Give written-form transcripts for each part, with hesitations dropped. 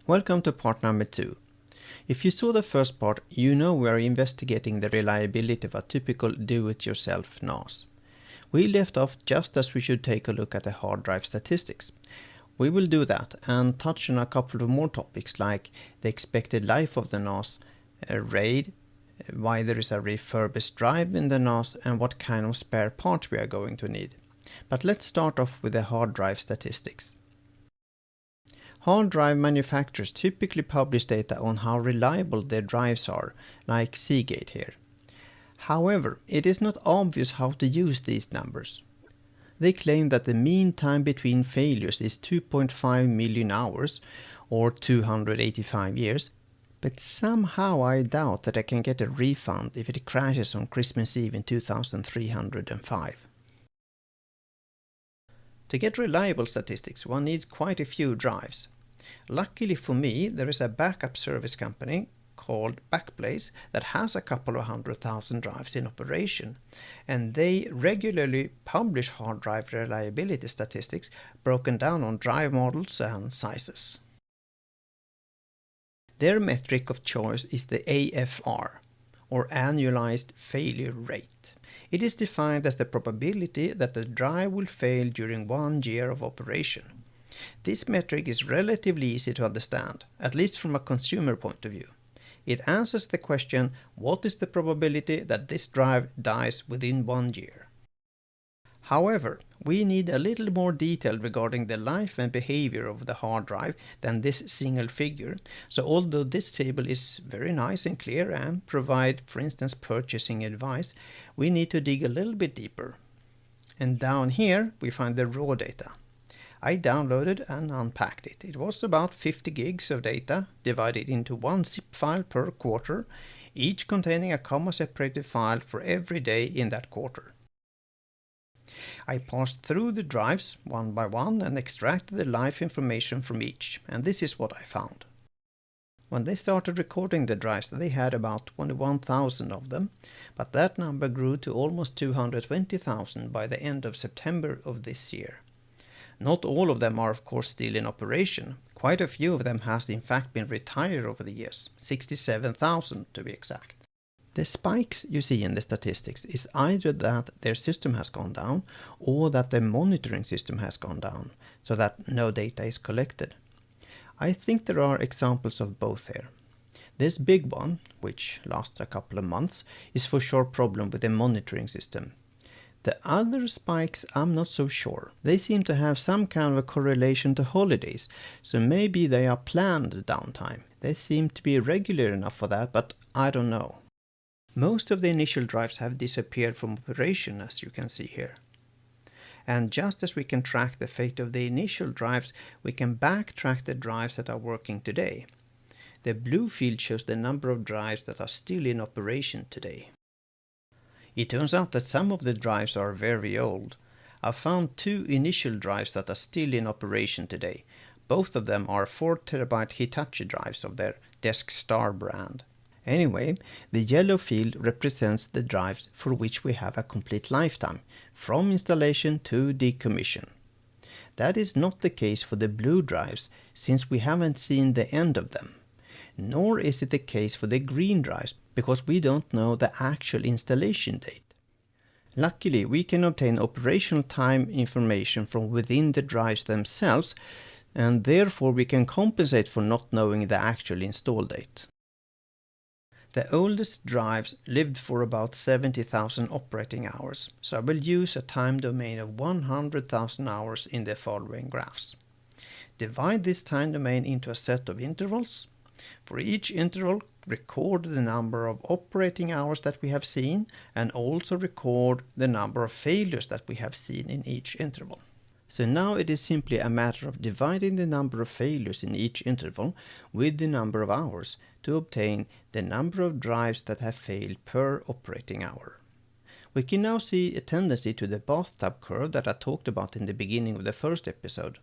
Welcome to part number 2. If you saw the first part, you know we are investigating the reliability of a typical do-it-yourself NAS. We left off just as we should take a look at the hard drive statistics. We will do that and touch on a couple of more topics like the expected life of the NAS, RAID, why there is a refurbished drive in the NAS and what kind of spare parts we are going to need. But let's start off with the hard drive statistics. Hard drive manufacturers typically publish data on how reliable their drives are, like Seagate here. However, it is not obvious how to use these numbers. They claim that the mean time between failures is 2.5 million hours, or 285 years, but somehow I doubt that I can get a refund if it crashes on Christmas Eve in 2305. To get reliable statistics, one needs quite a few drives. Luckily for me, there is a backup service company called Backblaze that has a couple of 100,000 drives in operation, and they regularly publish hard drive reliability statistics broken down on drive models and sizes. Their metric of choice is the AFR, or annualized failure rate. It is defined as the probability that the drive will fail during 1 year of operation. This metric is relatively easy to understand, at least from a consumer point of view. It answers the question, what is the probability that this drive dies within 1 year? However, we need a little more detail regarding the life and behavior of the hard drive than this single figure. So although this table is very nice and clear and provide, for instance, purchasing advice, we need to dig a little bit deeper. And down here we find the raw data. I downloaded and unpacked it. It was about 50 gigs of data divided into one zip file per quarter, each containing a comma-separated file for every day in that quarter. I parsed through the drives one by one and extracted the life information from each, and this is what I found. When they started recording the drives, they had about 21,000 of them, but that number grew to almost 220,000 by the end of September of this year. Not all of them are of course still in operation. Quite a few of them has in fact been retired over the years, 67,000 to be exact. The spikes you see in the statistics is either that their system has gone down or that their monitoring system has gone down, so that no data is collected. I think there are examples of both here. This big one, which lasts a couple of months, is for sure a problem with the monitoring system. The other spikes I'm not so sure. They seem to have some kind of a correlation to holidays, so maybe they are planned downtime. They seem to be regular enough for that, but I don't know. Most of the initial drives have disappeared from operation, as you can see here. And just as we can track the fate of the initial drives, we can backtrack the drives that are working today. The blue field shows the number of drives that are still in operation today. It turns out that some of the drives are very old. I found 2 initial drives that are still in operation today. Both of them are 4TB Hitachi drives of their Desk Star brand. Anyway, the yellow field represents the drives for which we have a complete lifetime, from installation to decommission. That is not the case for the blue drives, since we haven't seen the end of them. Nor is it the case for the green drives, because we don't know the actual installation date. Luckily, we can obtain operational time information from within the drives themselves, and therefore we can compensate for not knowing the actual install date. The oldest drives lived for about 70,000 operating hours, so I will use a time domain of 100,000 hours in the following graphs. Divide this time domain into a set of intervals. For each interval, record the number of operating hours that we have seen and also record the number of failures that we have seen in each interval. So now it is simply a matter of dividing the number of failures in each interval with the number of hours to obtain the number of drives that have failed per operating hour. We can now see a tendency to the bathtub curve that I talked about in the beginning of the first episode.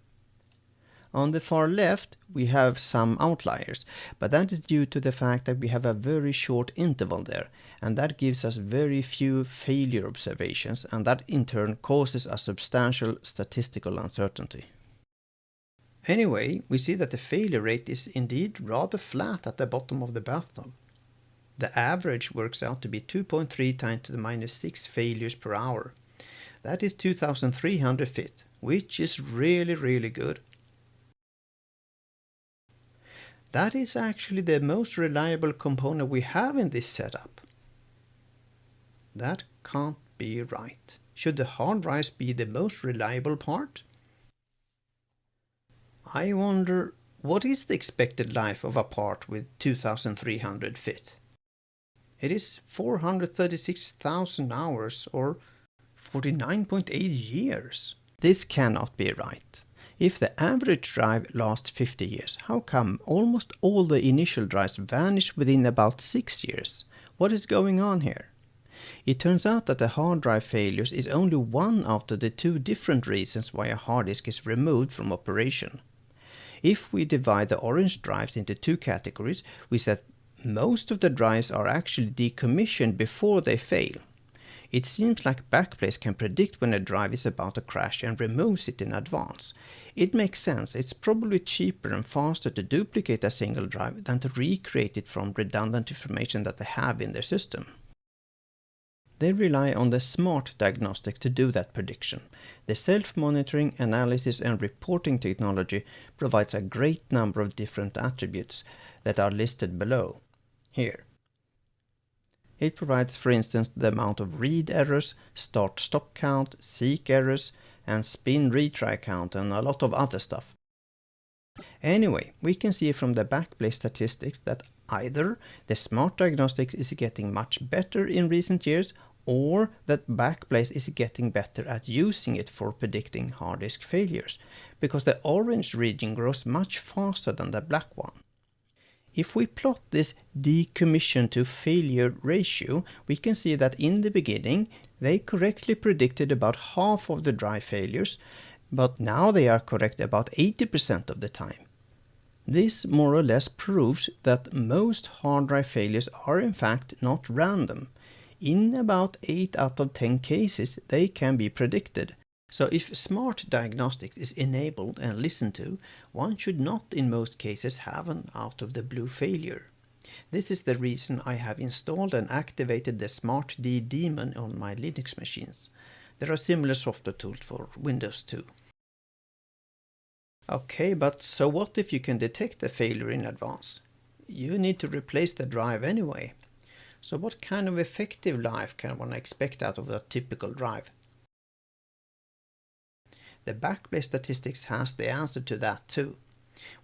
On the far left, we have some outliers, but that is due to the fact that we have a very short interval there, and that gives us very few failure observations, and that in turn causes a substantial statistical uncertainty. Anyway, we see that the failure rate is indeed rather flat at the bottom of the bathtub. The average works out to be 2.3 times to the minus 6 failures per hour. That is 2,300 fit, which is really good. That is actually the most reliable component we have in this setup. That can't be right. Should the hard drives be the most reliable part? I wonder, what is the expected life of a part with 2,300 fit? It is 436,000 hours or 49.8 years. This cannot be right. If the average drive lasts 50 years, how come almost all the initial drives vanish within about 6 years? What is going on here? It turns out that the hard drive failures is only one out of the 2 different reasons why a hard disk is removed from operation. If we divide the orange drives into 2 categories, we see that most of the drives are actually decommissioned before they fail. It seems like Backblaze can predict when a drive is about to crash and removes it in advance. It makes sense. It's probably cheaper and faster to duplicate a single drive than to recreate it from redundant information that they have in their system. They rely on the smart diagnostics to do that prediction. The self-monitoring, analysis and reporting technology provides a great number of different attributes that are listed below. Here. It provides, for instance, the amount of read errors, start-stop count, seek errors, and spin retry count, and a lot of other stuff. Anyway, we can see from the Backblaze statistics that either the smart diagnostics is getting much better in recent years, or that Backblaze is getting better at using it for predicting hard disk failures, because the orange region grows much faster than the black one. If we plot this decommission to failure ratio, we can see that in the beginning they correctly predicted about half of the drive failures, but now they are correct about 80% of the time. This more or less proves that most hard drive failures are in fact not random. In about 8 out of 10 cases they can be predicted. So if smart diagnostics is enabled and listened to, one should not in most cases have an out-of-the-blue failure. This is the reason I have installed and activated the SmartD daemon on my Linux machines. There are similar software tools for Windows too. Okay, but so what if you can detect a failure in advance? You need to replace the drive anyway. So what kind of effective life can one expect out of a typical drive? The Backblaze statistics has the answer to that too.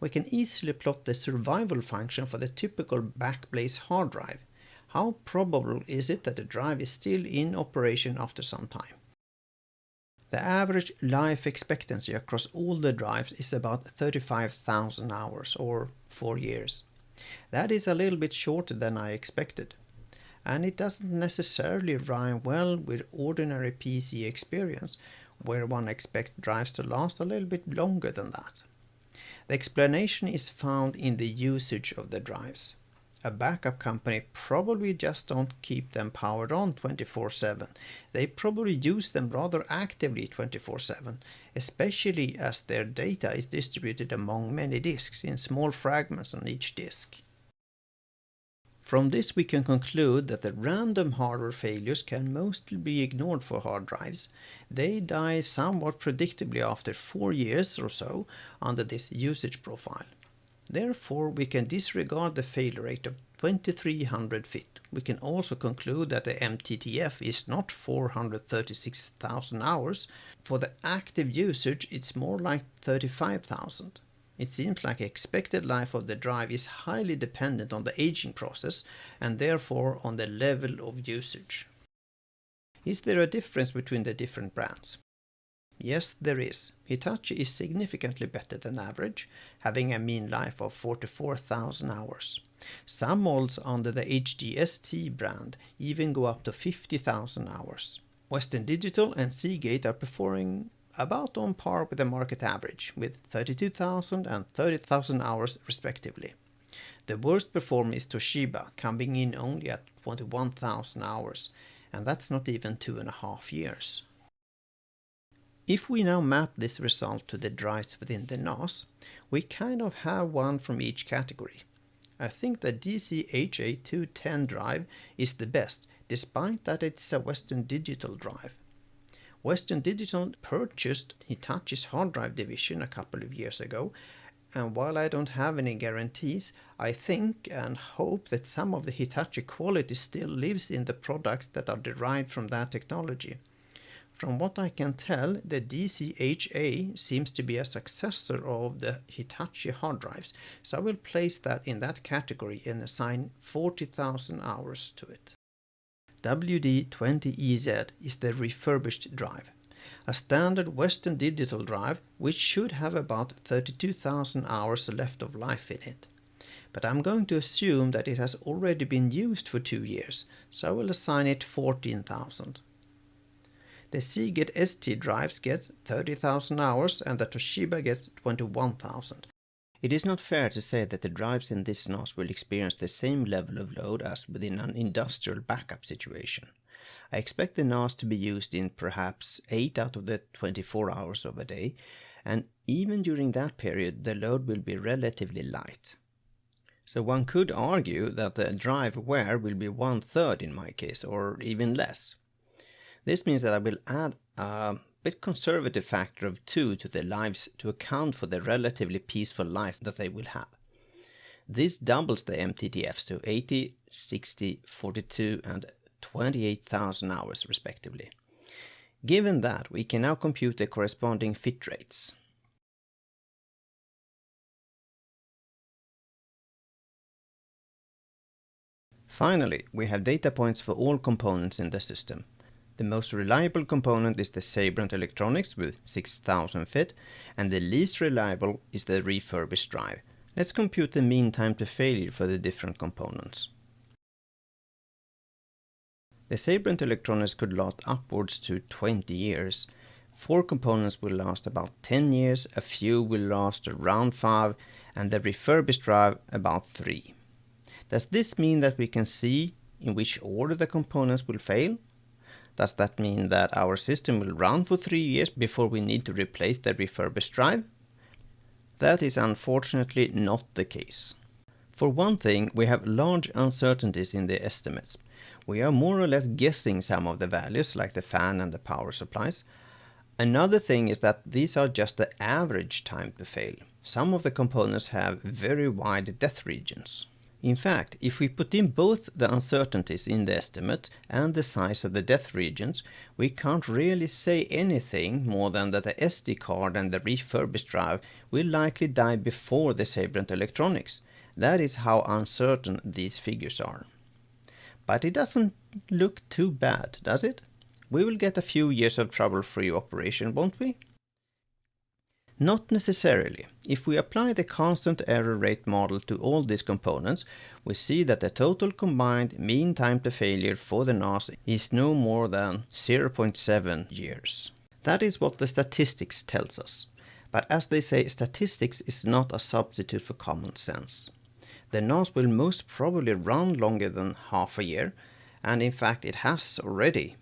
We can easily plot the survival function for the typical Backblaze hard drive. How probable is it that the drive is still in operation after some time? The average life expectancy across all the drives is about 35,000 hours or 4 years. That is a little bit shorter than I expected. And it doesn't necessarily rhyme well with ordinary PC experience, where one expects drives to last a little bit longer than that. The explanation is found in the usage of the drives. A backup company probably just don't keep them powered on 24/7. They probably use them rather actively 24/7, especially as their data is distributed among many disks in small fragments on each disk. From this we can conclude that the random hardware failures can mostly be ignored for hard drives. They die somewhat predictably after 4 years or so under this usage profile. Therefore we can disregard the failure rate of 2300 fit. We can also conclude that the MTTF is not 436,000 hours. For the active usage it's more like 35,000. It seems like the expected life of the drive is highly dependent on the aging process and therefore on the level of usage. Is there a difference between the different brands? Yes, there is. Hitachi is significantly better than average, having a mean life of 44,000 hours. Some models under the HDST brand even go up to 50,000 hours. Western Digital and Seagate are performing about on par with the market average, with 32,000 and 30,000 hours respectively. The worst performer is Toshiba, coming in only at 21,000 hours, and that's not even 2.5 years. If we now map this result to the drives within the NAS, we kind of have one from each category. I think the DCHA210 drive is the best, despite that it's a Western Digital drive. Western Digital purchased Hitachi's hard drive division a couple of years ago, and while I don't have any guarantees, I think and hope that some of the Hitachi quality still lives in the products that are derived from that technology. From what I can tell, the DCHA seems to be a successor of the Hitachi hard drives, so I will place that in that category and assign 40,000 hours to it. WD20EZ is the refurbished drive, a standard Western Digital drive which should have about 32,000 hours left of life in it. But I'm going to assume that it has already been used for 2 years, so I will assign it 14,000. The Seagate ST drives gets 30,000 hours and the Toshiba gets 21,000. It is not fair to say that the drives in this NAS will experience the same level of load as within an industrial backup situation. I expect the NAS to be used in perhaps 8 out of the 24 hours of a day, and even during that period the load will be relatively light. So one could argue that the drive wear will be 1/3 in my case, or even less. This means that I will add a bit conservative factor of 2 to the lives to account for the relatively peaceful life that they will have. This doubles the MTTFs to 80, 60, 42 and 28,000 hours respectively. Given that, we can now compute the corresponding fit rates. Finally, we have data points for all components in the system. The most reliable component is the Sabrent Electronics with 6,000 fit, and the least reliable is the refurbished drive. Let's compute the mean time to failure for the different components. The Sabrent Electronics could last upwards to 20 years. 4 components will last about 10 years, a few will last around 5, and the refurbished drive about 3. Does this mean that we can see in which order the components will fail? Does that mean that our system will run for 3 years before we need to replace the refurbished drive? That is unfortunately not the case. For one thing, we have large uncertainties in the estimates. We are more or less guessing some of the values, like the fan and the power supplies. Another thing is that these are just the average time to fail. Some of the components have very wide death regions. In fact, if we put in both the uncertainties in the estimate and the size of the death regions, we can't really say anything more than that the SD card and the refurbished drive will likely die before the Sabrent Electronics. That is how uncertain these figures are. But it doesn't look too bad, does it? We will get a few years of trouble-free operation, won't we? Not necessarily. If we apply the constant error rate model to all these components, we see that the total combined mean time to failure for the NAS is no more than 0.7 years. That is what the statistics tells us. But as they say, statistics is not a substitute for common sense. The NAS will most probably run longer than half a year, and in fact it has already.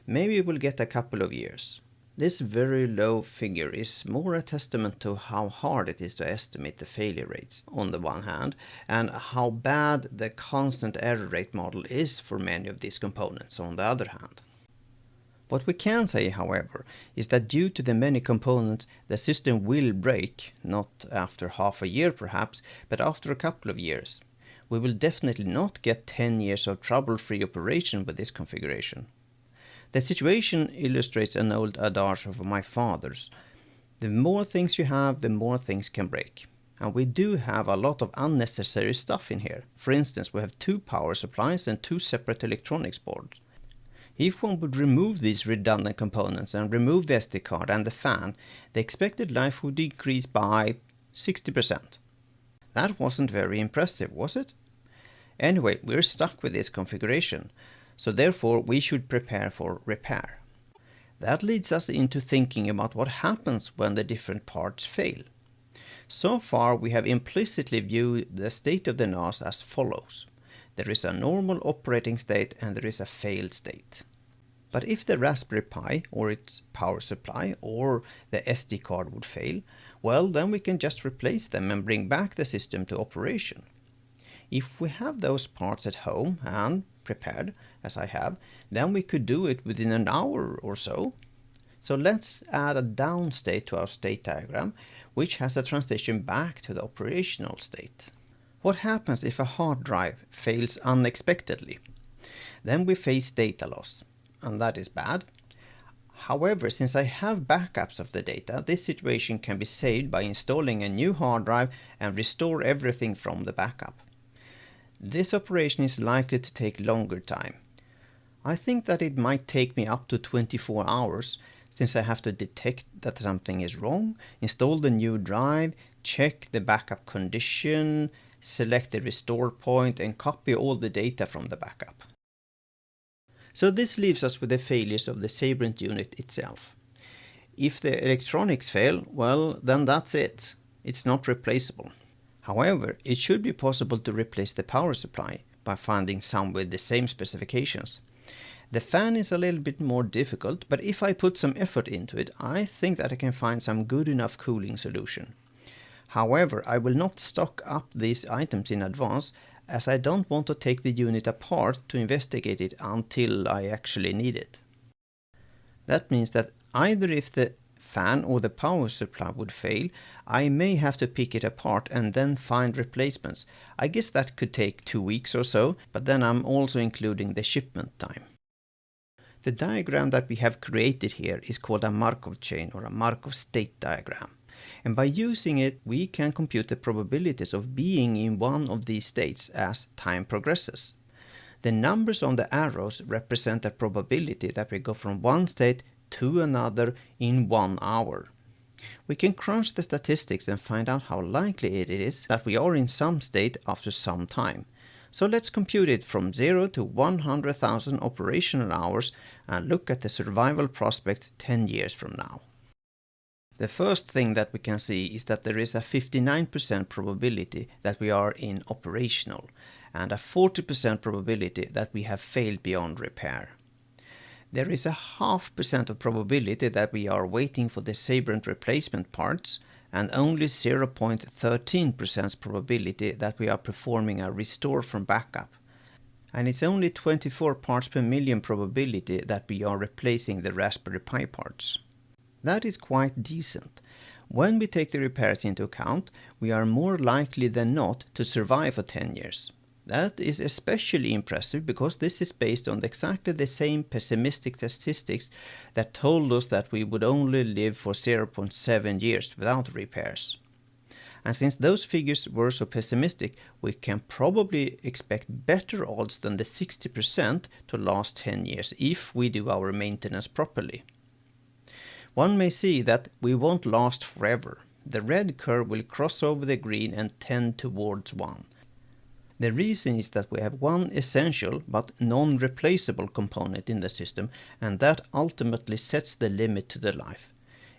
Maybe we'll get a couple of years. This very low figure is more a testament to how hard it is to estimate the failure rates on the one hand, and how bad the constant error rate model is for many of these components on the other hand. What we can say, however, is that due to the many components, the system will break, not after half a year perhaps, but after a couple of years. We will definitely not get 10 years of trouble-free operation with this configuration. The situation illustrates an old adage of my father's. The more things you have, the more things can break. And we do have a lot of unnecessary stuff in here. For instance, we have 2 power supplies and 2 separate electronics boards. If one would remove these redundant components and remove the SD card and the fan, the expected life would decrease by 60%. That wasn't very impressive, was it? Anyway, we're stuck with this configuration. So therefore we should prepare for repair. That leads us into thinking about what happens when the different parts fail. So far we have implicitly viewed the state of the NAS as follows. There is a normal operating state and there is a failed state. But if the Raspberry Pi or its power supply or the SD card would fail, well, then we can just replace them and bring back the system to operation. If we have those parts at home and prepared, as I have, then we could do it within an hour or so. So let's add a down state to our state diagram, which has a transition back to the operational state. What happens if a hard drive fails unexpectedly? Then we face data loss, and that is bad. However, since I have backups of the data, this situation can be saved by installing a new hard drive and restore everything from the backup. This operation is likely to take longer time. I think that it might take me up to 24 hours, since I have to detect that something is wrong, install the new drive, check the backup condition, select the restore point and copy all the data from the backup. So this leaves us with the failures of the Sabrent unit itself. If the electronics fail, well, then that's it. It's not replaceable. However, it should be possible to replace the power supply by finding some with the same specifications. The fan is a little bit more difficult, but if I put some effort into it, I think that I can find some good enough cooling solution. However, I will not stock up these items in advance, as I don't want to take the unit apart to investigate it until I actually need it. That means that either if the fan or the power supply would fail, I may have to pick it apart and then find replacements. I guess that could take 2 weeks or so, but then I'm also including the shipment time. The diagram that we have created here is called a Markov chain or a Markov state diagram. And by using it, we can compute the probabilities of being in one of these states as time progresses. The numbers on the arrows represent the probability that we go from one state to another in 1 hour. We can crunch the statistics and find out how likely it is that we are in some state after some time. So let's compute it from 0 to 100,000 operational hours and look at the survival prospects 10 years from now. The first thing that we can see is that there is a 59% probability that we are in operational and a 40% probability that we have failed beyond repair. There is a 0.5% of probability that we are waiting for the Sabrent replacement parts and only 0.13% probability that we are performing a restore from backup. And it's only 24 parts per million probability that we are replacing the Raspberry Pi parts. That is quite decent. When we take the repairs into account, we are more likely than not to survive for 10 years. That is especially impressive because this is based on exactly the same pessimistic statistics that told us that we would only live for 0.7 years without repairs. And since those figures were so pessimistic, we can probably expect better odds than the 60% to last 10 years if we do our maintenance properly. One may see that we won't last forever. The red curve will cross over the green and tend towards 1. The reason is that we have one essential but non-replaceable component in the system, and that ultimately sets the limit to the life.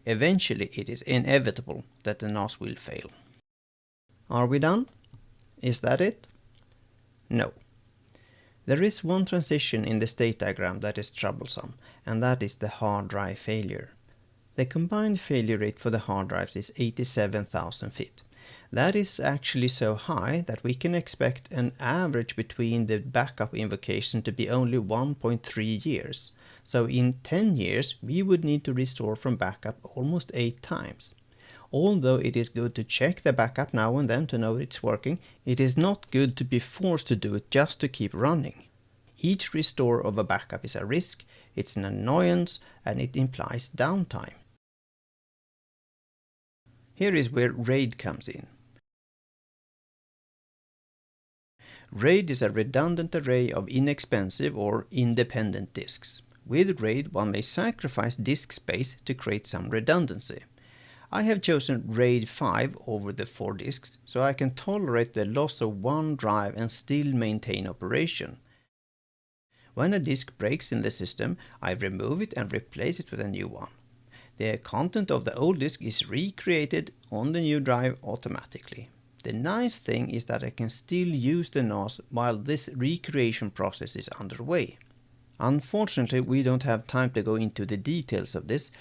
Eventually it is inevitable that the NAS will fail. Are we done? Is that it? No. There is one transition in the state diagram that is troublesome, and that is the hard drive failure. The combined failure rate for the hard drives is 87,000 feet. That is actually so high that we can expect an average between the backup invocation to be only 1.3 years. So in 10 years we would need to restore from backup almost 8 times. Although it is good to check the backup now and then to know it's working, it is not good to be forced to do it just to keep running. Each restore of a backup is a risk, it's an annoyance, and it implies downtime. Here is where RAID comes in. RAID is a redundant array of inexpensive or independent disks. With RAID, one may sacrifice disk space to create some redundancy. I have chosen RAID 5 over the 4 disks, so I can tolerate the loss of one drive and still maintain operation. When a disk breaks in the system, I remove it and replace it with a new one. The content of the old disk is recreated on the new drive automatically. The nice thing is that I can still use the NAS while this recreation process is underway. Unfortunately, we don't have time to go into the details of this,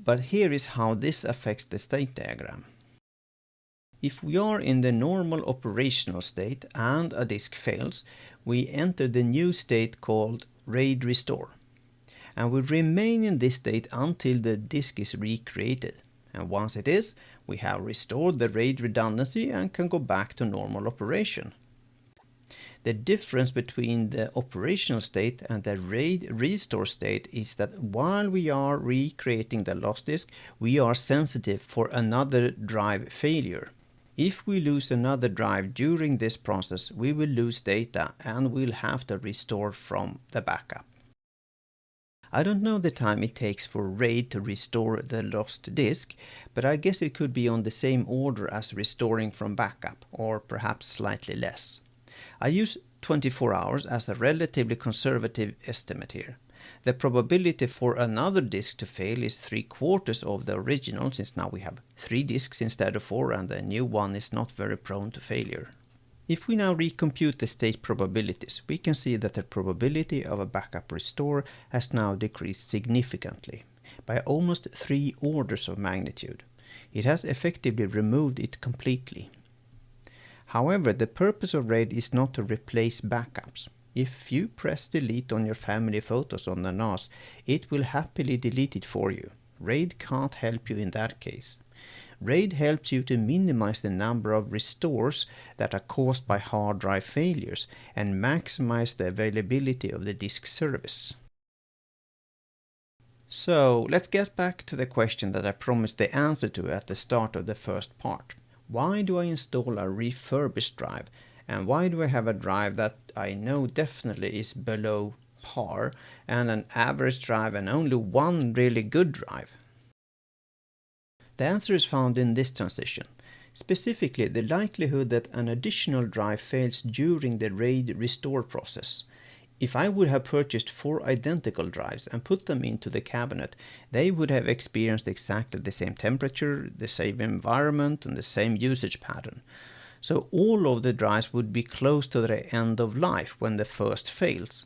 but here is how this affects the state diagram. If we are in the normal operational state and a disk fails, we enter the new state called RAID restore. And we remain in this state until the disk is recreated. And once it is, we have restored the RAID redundancy and can go back to normal operation. The difference between the operational state and the RAID restore state is that while we are recreating the lost disk, we are sensitive for another drive failure. If we lose another drive during this process, we will lose data and we'll have to restore from the backup. I don't know the time it takes for RAID to restore the lost disk, but I guess it could be on the same order as restoring from backup, or perhaps slightly less. I use 24 hours as a relatively conservative estimate here. The probability for another disk to fail is 3/4 of the original, since now we have 3 disks instead of 4 and the new one is not very prone to failure. If we now recompute the state probabilities, we can see that the probability of a backup restore has now decreased significantly, by almost 3 orders of magnitude. It has effectively removed it completely. However, the purpose of RAID is not to replace backups. If you press delete on your family photos on the NAS, it will happily delete it for you. RAID can't help you in that case. RAID helps you to minimize the number of restores that are caused by hard drive failures and maximize the availability of the disk service. So let's get back to the question that I promised the answer to at the start of the first part. Why do I install a refurbished drive? And why do I have a drive that I know definitely is below par and an average drive and only one really good drive? The answer is found in this transition. Specifically, the likelihood that an additional drive fails during the RAID restore process. If I would have purchased 4 identical drives and put them into the cabinet, they would have experienced exactly the same temperature, the same environment, and the same usage pattern. So all of the drives would be close to their end of life when the first fails.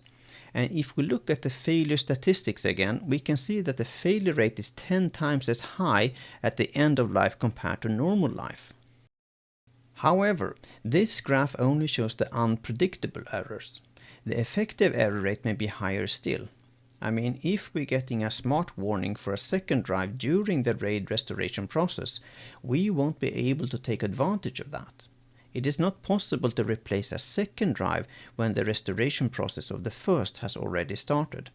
And if we look at the failure statistics again, we can see that the failure rate is 10 times as high at the end of life compared to normal life. However, this graph only shows the unpredictable errors. The effective error rate may be higher still. I mean, if we're getting a smart warning for a second drive during the RAID restoration process, we won't be able to take advantage of that. It is not possible to replace a second drive when the restoration process of the first has already started.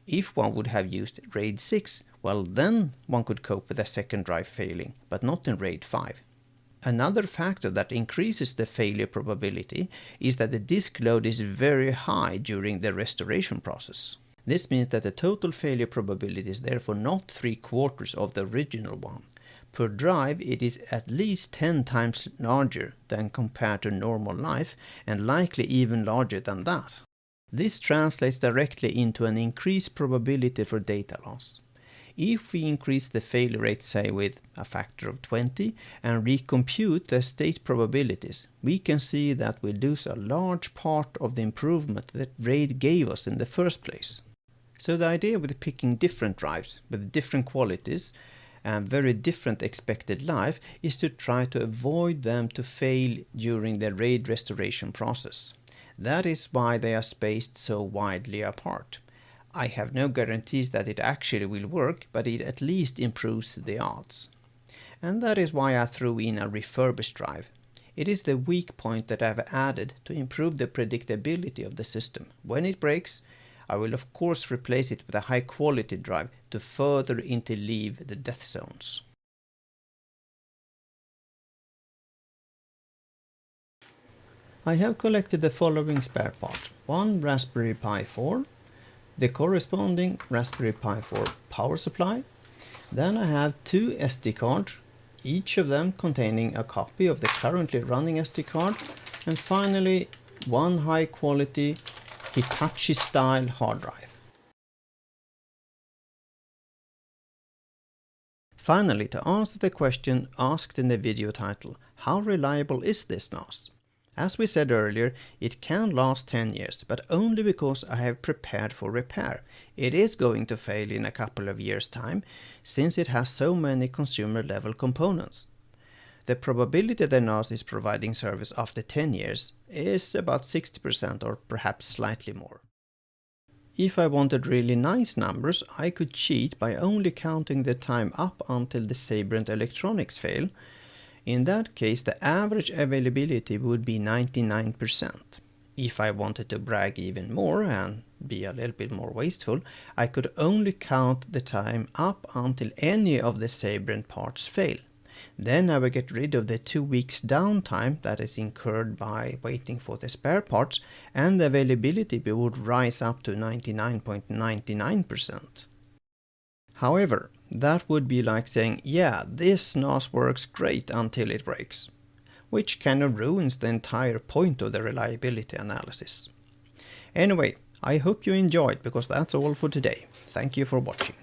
If one would have used RAID 6, well then one could cope with a second drive failing, but not in RAID 5. Another factor that increases the failure probability is that the disk load is very high during the restoration process. This means that the total failure probability is therefore not 3/4 of the original one. Per drive, it is at least 10 times larger than compared to normal life, and likely even larger than that. This translates directly into an increased probability for data loss. If we increase the failure rate, say with a factor of 20, and recompute the state probabilities, we can see that we lose a large part of the improvement that RAID gave us in the first place. So the idea with picking different drives with different qualities and very different expected life is to try to avoid them to fail during the RAID restoration process. That is why they are spaced so widely apart. I have no guarantees that it actually will work, but it at least improves the odds. And that is why I threw in a refurbished drive. It is the weak point that I've added to improve the predictability of the system. When it breaks, I will of course replace it with a high quality drive to further interleave the death zones. I have collected the following spare part. One Raspberry Pi 4, the corresponding Raspberry Pi 4 power supply. Then I have 2 SD cards, each of them containing a copy of the currently running SD card, and finally one high quality Hitachi style hard drive. Finally, to answer the question asked in the video title, how reliable is this NAS? As we said earlier, it can last 10 years, but only because I have prepared for repair. It is going to fail in a couple of years' time, since it has so many consumer-level components. The probability the NAS is providing service after 10 years is about 60% or perhaps slightly more. If I wanted really nice numbers, I could cheat by only counting the time up until the Sabrent electronics fail. In that case, the average availability would be 99%. If I wanted to brag even more and be a little bit more wasteful, I could only count the time up until any of the Sabrent parts fail. Then I will get rid of the 2 weeks downtime that is incurred by waiting for the spare parts, and the availability would rise up to 99.99%. However, that would be like saying, yeah, this NAS works great until it breaks, which kind of ruins the entire point of the reliability analysis. Anyway, I hope you enjoyed, because that's all for today. Thank you for watching.